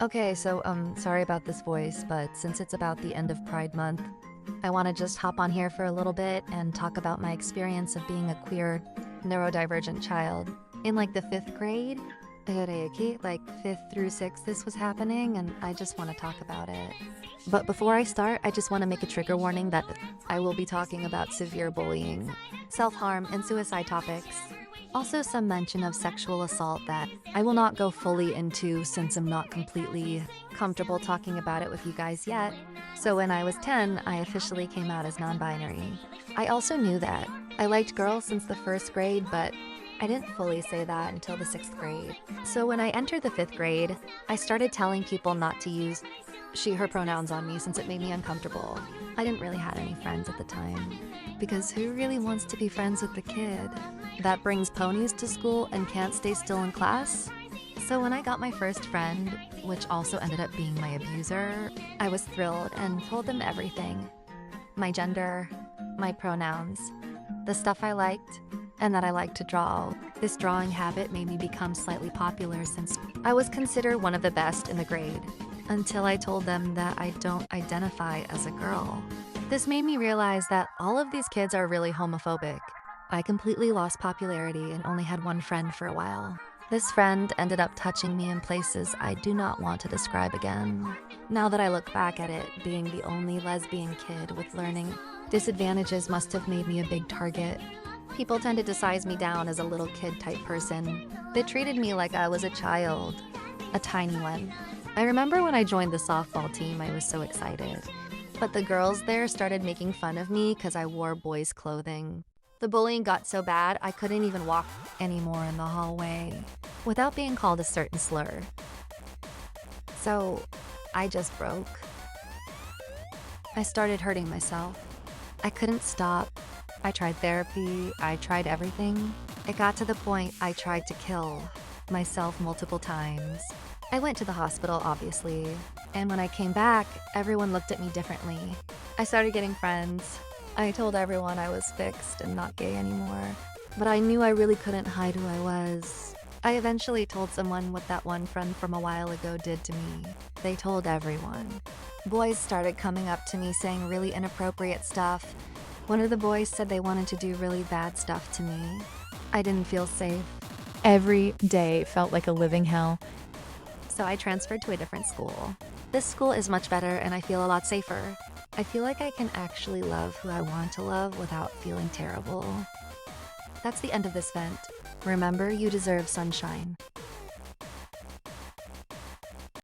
Okay, so sorry about this voice, but since it's about the end of Pride Month, I want to just hop on here for a little bit and talk about my experience of being a queer, neurodivergent child. In like the 5th grade, like 5th through 6th, this was happening, and I just want to talk about it. But before I start, I just want to make a trigger warning that I will be talking about severe bullying, self-harm, and suicide topics. Also, some mention of sexual assault that I will not go fully into since I'm not completely comfortable talking about it with you guys yet. So, when I was 10, I officially came out as non binary. I also knew that I liked girls since the 1st grade, but I didn't fully say that until the 6th grade. So, when I entered the 5th grade, I started telling people not to use she, her pronouns on me since it made me uncomfortable. I didn't really have any friends at the time. Because who really wants to be friends with the kid that brings ponies to school and can't stay still in class? So when I got my first friend, which also ended up being my abuser, I was thrilled and told them everything. My gender, my pronouns, the stuff I liked, and that I liked to draw. This drawing habit made me become slightly popular since I was considered one of the best in the grade, until I told them that I don't identify as a girl. This made me realize that all of these kids are really homophobic. I completely lost popularity and only had one friend for a while. This friend ended up touching me in places I do not want to describe again. Now that I look back at it, being the only lesbian kid with learning disadvantages must have made me a big target. People tended to size me down as a little kid type person. They treated me like I was a child, a tiny one. I remember when I joined the softball team, I was so excited. But the girls there started making fun of me because I wore boys' clothing. The bullying got so bad, I couldn't even walk anymore in the hallway without being called a certain slur. So I just broke. I started hurting myself. I couldn't stop. I tried therapy. I tried everything. It got to the point I tried to kill myself multiple times. I went to the hospital, obviously, and when I came back, everyone looked at me differently. I started getting friends. I told everyone I was fixed and not gay anymore, but I knew I really couldn't hide who I was. I eventually told someone what that one friend from a while ago did to me. They told everyone. Boys started coming up to me saying really inappropriate stuff. One of the boys said they wanted to do really bad stuff to me. I didn't feel safe. Every day felt like a living hell. So I transferred to a different school. This school is much better and I feel a lot safer. I feel like I can actually love who I want to love without feeling terrible. That's the end of this vent. Remember, you deserve sunshine.